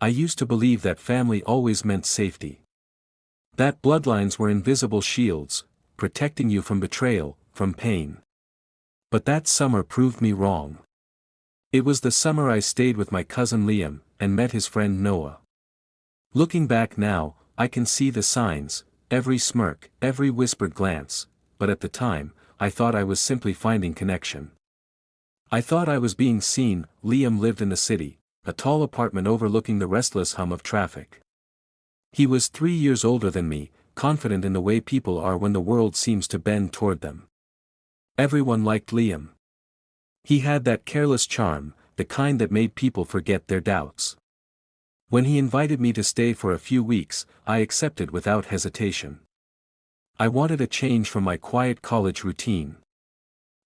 I used to believe that family always meant safety. That bloodlines were invisible shields, protecting you from betrayal, from pain. But that summer proved me wrong. It was the summer I stayed with my cousin Liam, and met his friend Noah. Looking back now, I can see the signs, every smirk, every whispered glance, but at the time, I thought I was simply finding connection. I thought I was being seen. Liam lived in the city, a tall apartment overlooking the restless hum of traffic. He was 3 years older than me, confident in the way people are when the world seems to bend toward them. Everyone liked Liam. He had that careless charm, the kind that made people forget their doubts. When he invited me to stay for a few weeks, I accepted without hesitation. I wanted a change from my quiet college routine.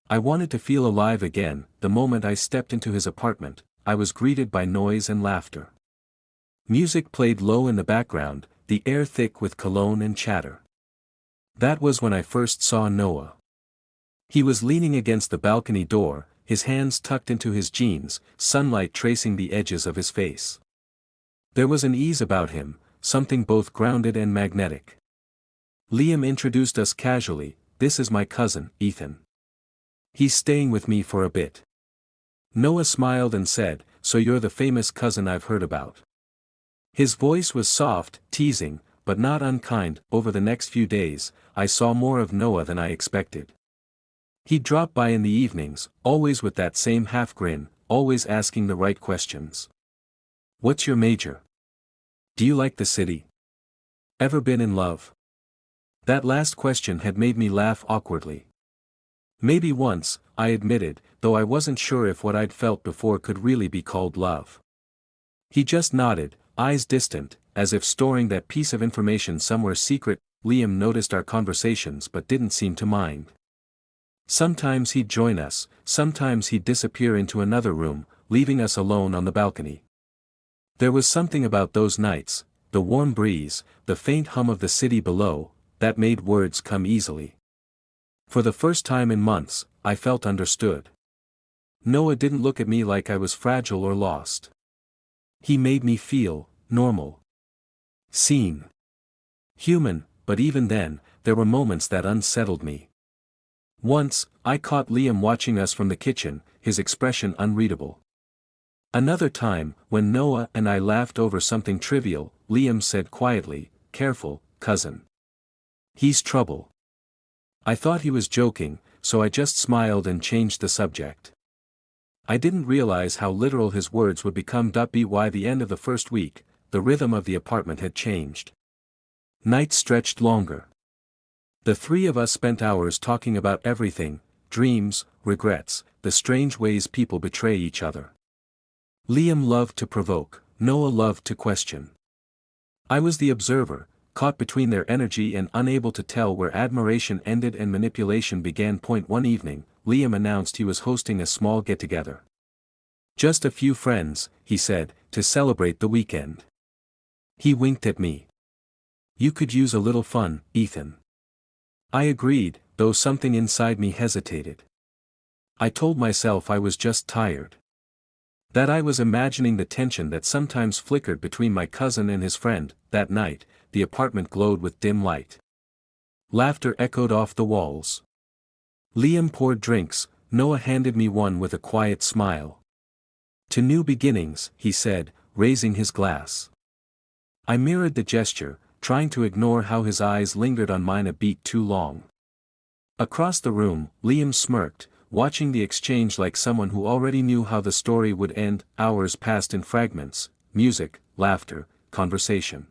I wanted to feel alive again. The moment I stepped into his apartment, I was greeted by noise and laughter. Music played low in the background, the air thick with cologne and chatter. That was when I first saw Noah. He was leaning against the balcony door, his hands tucked into his jeans, sunlight tracing the edges of his face. There was an ease about him, something both grounded and magnetic. Liam introduced us casually. "This is my cousin, Ethan. He's staying with me for a bit." Noah smiled and said, "So you're the famous cousin I've heard about." His voice was soft, teasing, but not unkind. Over the next few days, I saw more of Noah than I expected. He'd drop by in the evenings, always with that same half grin, always asking the right questions. "What's your major? Do you like the city? Ever been in love?" That last question had made me laugh awkwardly. Maybe once, I admitted, though I wasn't sure if what I'd felt before could really be called love. He just nodded, eyes distant, as if storing that piece of information somewhere secret. Liam noticed our conversations but didn't seem to mind. Sometimes he'd join us, sometimes he'd disappear into another room, leaving us alone on the balcony. There was something about those nights, the warm breeze, the faint hum of the city below, that made words come easily. For the first time in months, I felt understood. Noah didn't look at me like I was fragile or lost. He made me feel normal. Seen. Human. But even then, there were moments that unsettled me. Once, I caught Liam watching us from the kitchen, his expression unreadable. Another time, when Noah and I laughed over something trivial, Liam said quietly, "Careful, cousin. He's trouble." I thought he was joking, so I just smiled and changed the subject. I didn't realize how literal his words would become. By the end of the first week, the rhythm of the apartment had changed. Nights stretched longer. The three of us spent hours talking about everything: dreams, regrets, the strange ways people betray each other. Liam loved to provoke, Noah loved to question. I was the observer, caught between their energy and unable to tell where admiration ended and manipulation began. One evening, Liam announced he was hosting a small get-together. "Just a few friends," he said, "to celebrate the weekend." He winked at me. "You could use a little fun, Ethan." I agreed, though something inside me hesitated. I told myself I was just tired. That I was imagining the tension that sometimes flickered between my cousin and his friend. That night, the apartment glowed with dim light. Laughter echoed off the walls. Liam poured drinks. Noah handed me one with a quiet smile. "To new beginnings," he said, raising his glass. I mirrored the gesture, trying to ignore how his eyes lingered on mine a beat too long. Across the room, Liam smirked, watching the exchange like someone who already knew how the story would end. Hours passed in fragments: music, laughter, conversation.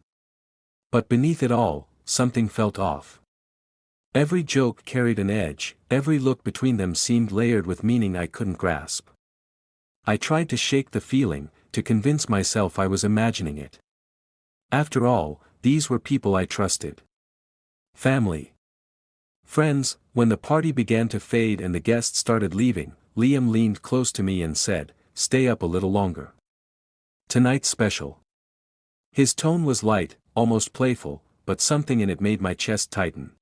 But beneath it all, something felt off. Every joke carried an edge, every look between them seemed layered with meaning I couldn't grasp. I tried to shake the feeling, to convince myself I was imagining it. After all, these were people I trusted. Family. Friends. When the party began to fade and the guests started leaving, Liam leaned close to me and said, "Stay up a little longer. Tonight's special." His tone was light, almost playful, but something in it made my chest tighten.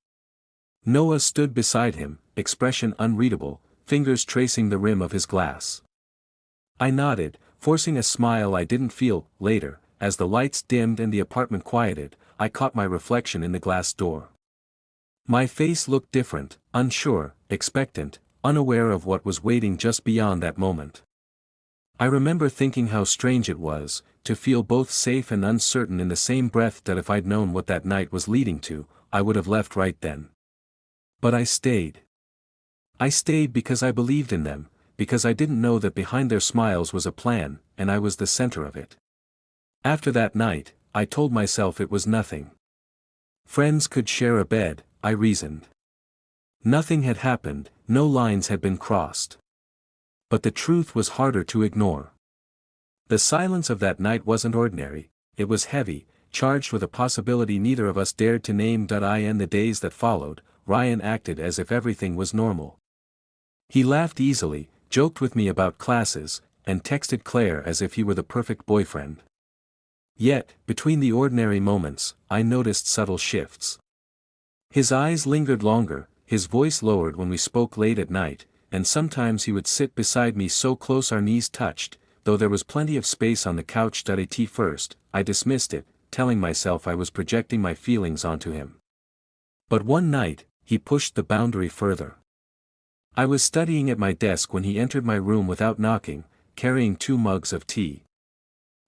Noah stood beside him, expression unreadable, fingers tracing the rim of his glass. I nodded, forcing a smile I didn't feel. Later, as the lights dimmed and the apartment quieted, I caught my reflection in the glass door. My face looked different, unsure, expectant, unaware of what was waiting just beyond that moment. I remember thinking how strange it was, to feel both safe and uncertain in the same breath, that if I'd known what that night was leading to, I would have left right then. But I stayed. I stayed because I believed in them, because I didn't know that behind their smiles was a plan, and I was the center of it. After that night, I told myself it was nothing. Friends could share a bed, I reasoned. Nothing had happened, no lines had been crossed. But the truth was harder to ignore. The silence of that night wasn't ordinary, it was heavy, charged with a possibility neither of us dared to name. In the days that followed, Ryan acted as if everything was normal. He laughed easily, joked with me about classes, and texted Claire as if he were the perfect boyfriend. Yet, between the ordinary moments, I noticed subtle shifts. His eyes lingered longer, his voice lowered when we spoke late at night, and sometimes he would sit beside me so close our knees touched, though there was plenty of space on the couch. At first, I dismissed it, telling myself I was projecting my feelings onto him. But one night, he pushed the boundary further. I was studying at my desk when he entered my room without knocking, carrying 2 mugs of tea.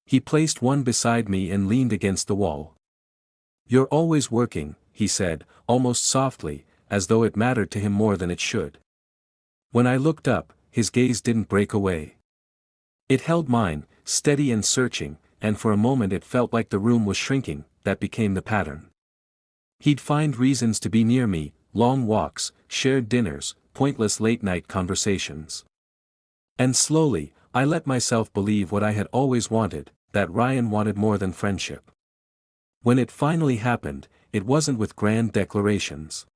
He placed one beside me and leaned against the wall. "You're always working," he said, almost softly, as though it mattered to him more than it should. When I looked up, his gaze didn't break away. It held mine, steady and searching, and for a moment it felt like the room was shrinking. That became the pattern. He'd find reasons to be near me, long walks, shared dinners, pointless late-night conversations. And slowly, I let myself believe what I had always wanted, that Ryan wanted more than friendship. When it finally happened, it wasn't with grand declarations.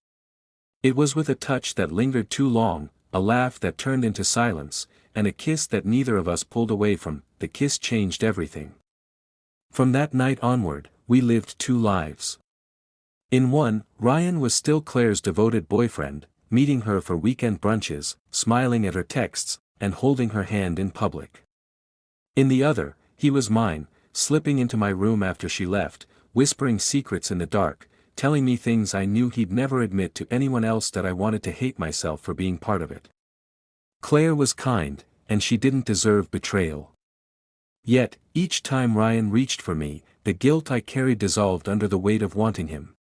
It was with a touch that lingered too long, a laugh that turned into silence, and a kiss that neither of us pulled away from. The kiss changed everything. From that night onward, we lived 2 lives. In one, Ryan was still Claire's devoted boyfriend, meeting her for weekend brunches, smiling at her texts, and holding her hand in public. In the other, he was mine, slipping into my room after she left, whispering secrets in the dark, telling me things I knew he'd never admit to anyone else. That I wanted to hate myself for being part of it. Claire was kind, and she didn't deserve betrayal. Yet, each time Ryan reached for me, the guilt I carried dissolved under the weight of wanting him.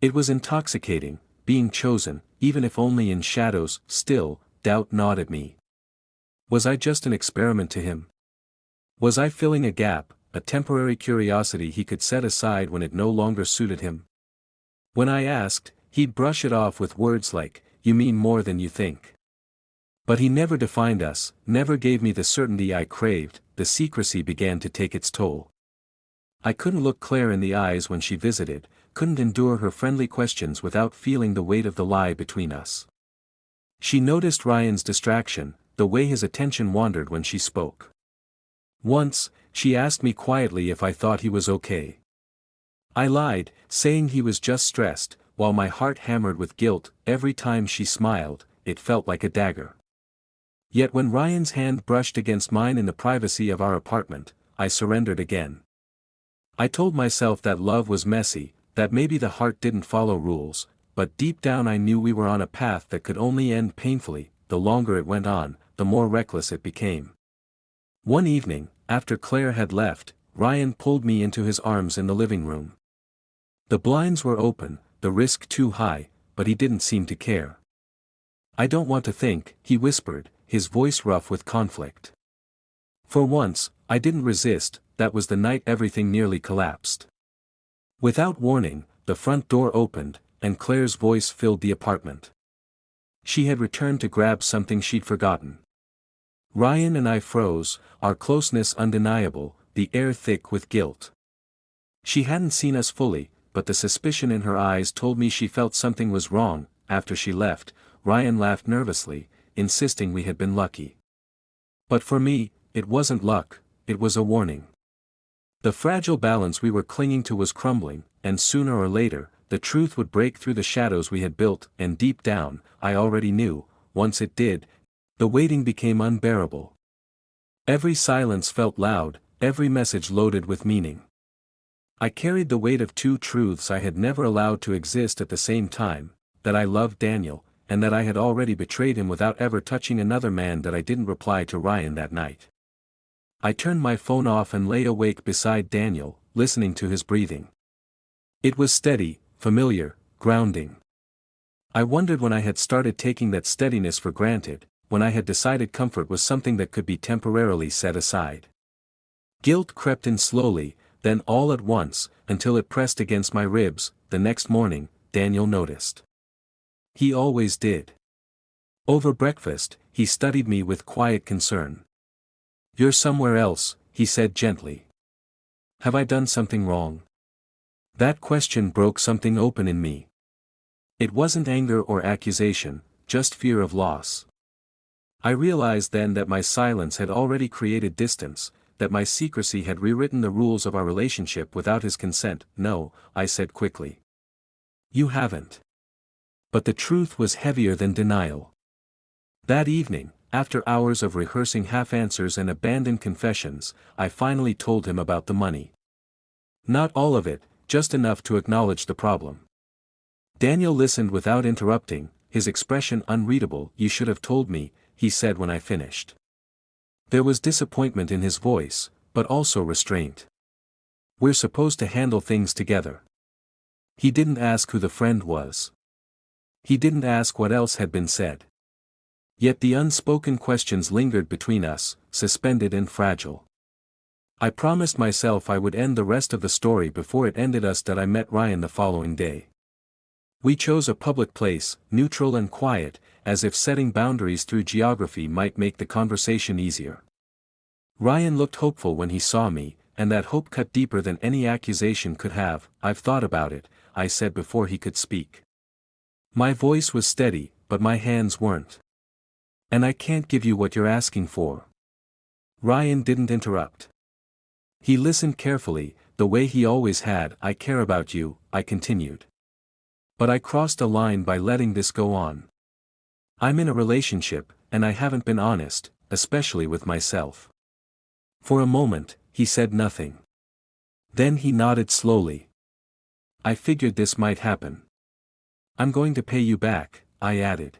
It was intoxicating, being chosen, even if only in shadows. Still, doubt gnawed at me. Was I just an experiment to him? Was I filling a gap, a temporary curiosity he could set aside when it no longer suited him? When I asked, he'd brush it off with words like, "You mean more than you think." But he never defined us, never gave me the certainty I craved. The secrecy began to take its toll. I couldn't look Claire in the eyes when she visited, couldn't endure her friendly questions without feeling the weight of the lie between us. She noticed Ryan's distraction, the way his attention wandered when she spoke. Once, she asked me quietly if I thought he was okay. I lied, saying he was just stressed, while my heart hammered with guilt. Every time she smiled, it felt like a dagger. Yet when Ryan's hand brushed against mine in the privacy of our apartment, I surrendered again. I told myself that love was messy, that maybe the heart didn't follow rules, but deep down I knew we were on a path that could only end painfully. The longer it went on, the more reckless it became. One evening, after Claire had left, Ryan pulled me into his arms in the living room. The blinds were open, the risk too high, but he didn't seem to care. "I don't want to think," he whispered, his voice rough with conflict. For once, I didn't resist. That was the night everything nearly collapsed. Without warning, the front door opened, and Claire's voice filled the apartment. She had returned to grab something she'd forgotten. Ryan and I froze, our closeness undeniable, the air thick with guilt. She hadn't seen us fully, but the suspicion in her eyes told me she felt something was wrong. After she left, Ryan laughed nervously, insisting we had been lucky. But for me, it wasn't luck, it was a warning. The fragile balance we were clinging to was crumbling, and sooner or later, the truth would break through the shadows we had built. And deep down, I already knew, once it did, the waiting became unbearable. Every silence felt loud, every message loaded with meaning. I carried the weight of two truths I had never allowed to exist at the same time, that I loved Daniel, and that I had already betrayed him without ever touching another man. That I didn't reply to Ryan that night. I turned my phone off and lay awake beside Daniel, listening to his breathing. It was steady, familiar, grounding. I wondered when I had started taking that steadiness for granted, when I had decided comfort was something that could be temporarily set aside. Guilt crept in slowly, then all at once, until it pressed against my ribs. The next morning, Daniel noticed. He always did. Over breakfast, he studied me with quiet concern. "You're somewhere else," he said gently. "Have I done something wrong?" That question broke something open in me. It wasn't anger or accusation, just fear of loss. I realized then that my silence had already created distance, that my secrecy had rewritten the rules of our relationship without his consent. "No," I said quickly. "You haven't." But the truth was heavier than denial. That evening, after hours of rehearsing half-answers and abandoned confessions, I finally told him about the money. Not all of it, just enough to acknowledge the problem. Daniel listened without interrupting, his expression unreadable. "You should have told me," he said when I finished. There was disappointment in his voice, but also restraint. "We're supposed to handle things together." He didn't ask who the friend was. He didn't ask what else had been said. Yet the unspoken questions lingered between us, suspended and fragile. I promised myself I would end the rest of the story before it ended us. That I met Ryan the following day. We chose a public place, neutral and quiet, as if setting boundaries through geography might make the conversation easier. Ryan looked hopeful when he saw me, and that hope cut deeper than any accusation could have. "I've thought about it," I said before he could speak. My voice was steady, but my hands weren't. "And I can't give you what you're asking for." Ryan didn't interrupt. He listened carefully, the way he always had. "I care about you," I continued. "But I crossed a line by letting this go on. I'm in a relationship, and I haven't been honest, especially with myself." For a moment, he said nothing. Then he nodded slowly. "I figured this might happen." "I'm going to pay you back," I added.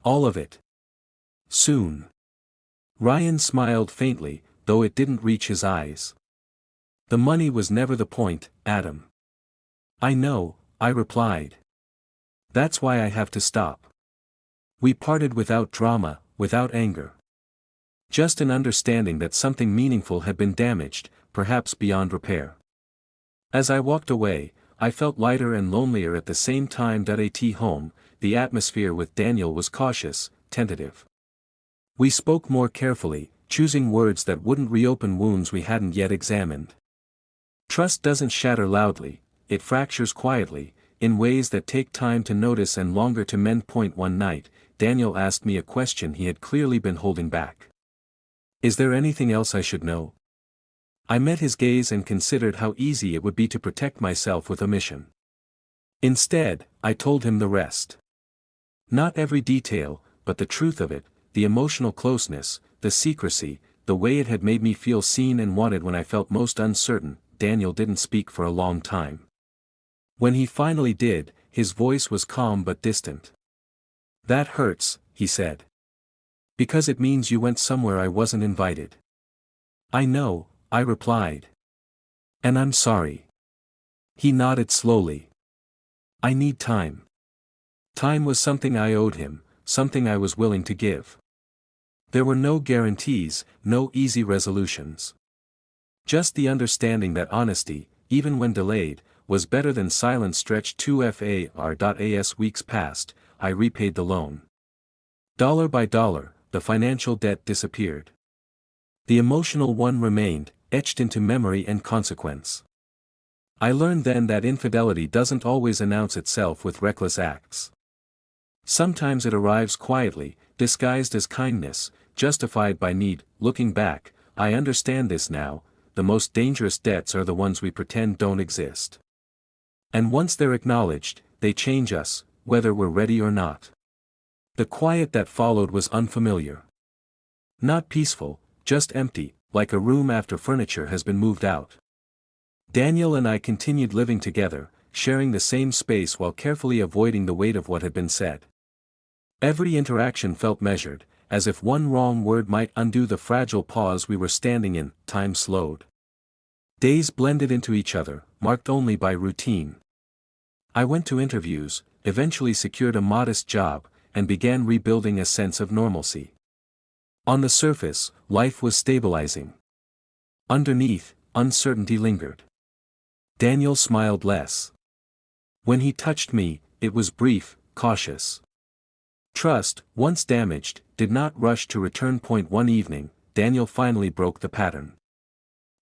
"All of it. Soon." Ryan smiled faintly, though it didn't reach his eyes. "The money was never the point, Adam." "I know," I replied. "That's why I have to stop." We parted without drama, without anger. Just an understanding that something meaningful had been damaged, perhaps beyond repair. As I walked away, I felt lighter and lonelier at the same time. At home, the atmosphere with Daniel was cautious, tentative. We spoke more carefully, choosing words that wouldn't reopen wounds we hadn't yet examined. Trust doesn't shatter loudly, it fractures quietly, in ways that take time to notice and longer to mend. One night, Daniel asked me a question he had clearly been holding back. "Is there anything else I should know?" I met his gaze and considered how easy it would be to protect myself with omission. Instead, I told him the rest. Not every detail, but the truth of it, the emotional closeness, the secrecy, the way it had made me feel seen and wanted when I felt most uncertain. Daniel didn't speak for a long time. When he finally did, his voice was calm but distant. "That hurts," he said. "Because it means you went somewhere I wasn't invited." "I know," I replied. "And I'm sorry." He nodded slowly. "I need time." Time was something I owed him, something I was willing to give. There were no guarantees, no easy resolutions. Just the understanding that honesty, even when delayed, was better than silence. Stretched 2FAR.as weeks passed, I repaid the loan. Dollar by dollar, the financial debt disappeared. The emotional one remained, etched into memory and consequence. I learned then that infidelity doesn't always announce itself with reckless acts. Sometimes it arrives quietly, disguised as kindness, justified by need. Looking back, I understand this now. The most dangerous debts are the ones we pretend don't exist. And once they're acknowledged, they change us, whether we're ready or not. The quiet that followed was unfamiliar. Not peaceful, just empty, like a room after furniture has been moved out. Daniel and I continued living together, sharing the same space while carefully avoiding the weight of what had been said. Every interaction felt measured, as if one wrong word might undo the fragile pause we were standing in. Time slowed. Days blended into each other, marked only by routine. I went to interviews, eventually secured a modest job, and began rebuilding a sense of normalcy. On the surface, life was stabilizing. Underneath, uncertainty lingered. Daniel smiled less. When he touched me, it was brief, cautious. Trust, once damaged, did not rush to return. One evening, Daniel finally broke the pattern.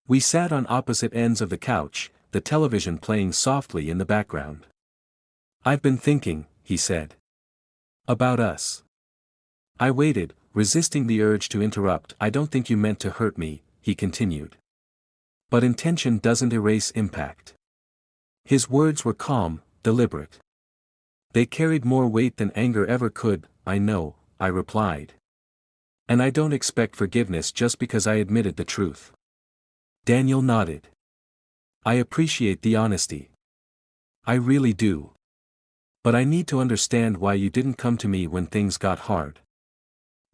We sat on opposite ends of the couch, the television playing softly in the background. "I've been thinking," he said. "About us." I waited, resisting the urge to interrupt. "I don't think you meant to hurt me," he continued. "But intention doesn't erase impact." His words were calm, deliberate. "They carried more weight than anger ever could." "I know," I replied. "And I don't expect forgiveness just because I admitted the truth." Daniel nodded. "I appreciate the honesty. I really do. But I need to understand why you didn't come to me when things got hard."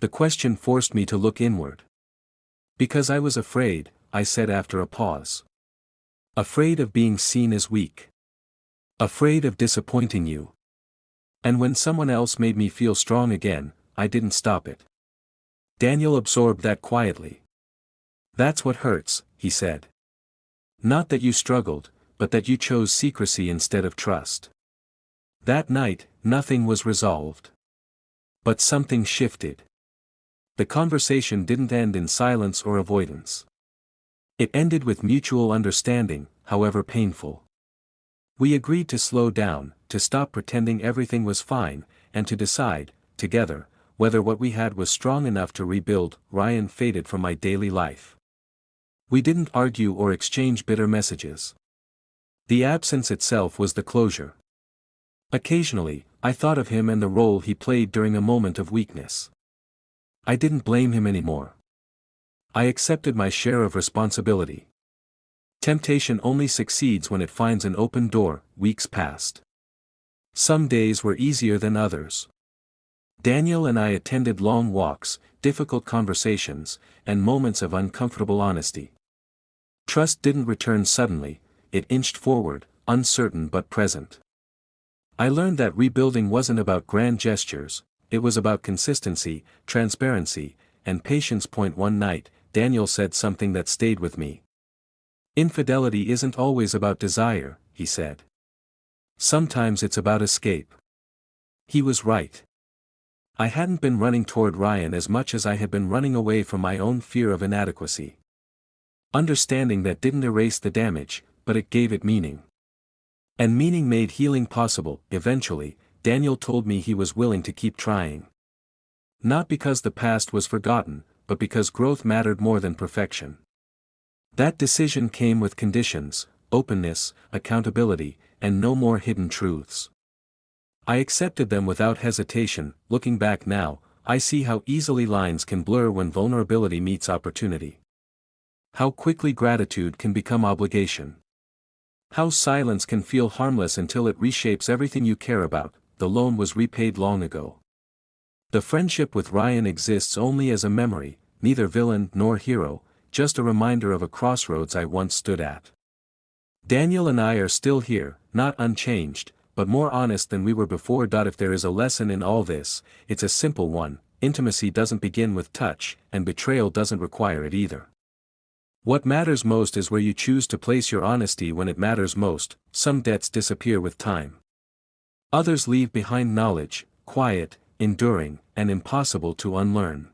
The question forced me to look inward. "Because I was afraid," I said after a pause. "Afraid of being seen as weak. Afraid of disappointing you. And when someone else made me feel strong again, I didn't stop it." Daniel absorbed that quietly. "That's what hurts," he said. "Not that you struggled, but that you chose secrecy instead of trust." That night, nothing was resolved. But something shifted. The conversation didn't end in silence or avoidance. It ended with mutual understanding, however painful. We agreed to slow down, to stop pretending everything was fine, and to decide, together, whether what we had was strong enough to rebuild. Ryan faded from my daily life. We didn't argue or exchange bitter messages. The absence itself was the closure. Occasionally, I thought of him and the role he played during a moment of weakness. I didn't blame him anymore. I accepted my share of responsibility. Temptation only succeeds when it finds an open door. Weeks passed. Some days were easier than others. Daniel and I attended long walks, difficult conversations, and moments of uncomfortable honesty. Trust didn't return suddenly, it inched forward, uncertain but present. I learned that rebuilding wasn't about grand gestures, it was about consistency, transparency, and patience. One night, Daniel said something that stayed with me. "Infidelity isn't always about desire," he said. "Sometimes it's about escape." He was right. I hadn't been running toward Ryan as much as I had been running away from my own fear of inadequacy. Understanding that didn't erase the damage, but it gave it meaning. And meaning made healing possible. Eventually, Daniel told me he was willing to keep trying. Not because the past was forgotten, but because growth mattered more than perfection. That decision came with conditions: openness, accountability, and no more hidden truths. I accepted them without hesitation. Looking back now, I see how easily lines can blur when vulnerability meets opportunity. How quickly gratitude can become obligation. How silence can feel harmless until it reshapes everything you care about. The loan was repaid long ago. The friendship with Ryan exists only as a memory, neither villain nor hero, just a reminder of a crossroads I once stood at. Daniel and I are still here, not unchanged, but more honest than we were before. If there is a lesson in all this, it's a simple one: intimacy doesn't begin with touch, and betrayal doesn't require it either. What matters most is where you choose to place your honesty when it matters most. Some debts disappear with time. Others leave behind knowledge, quiet, enduring, and impossible to unlearn.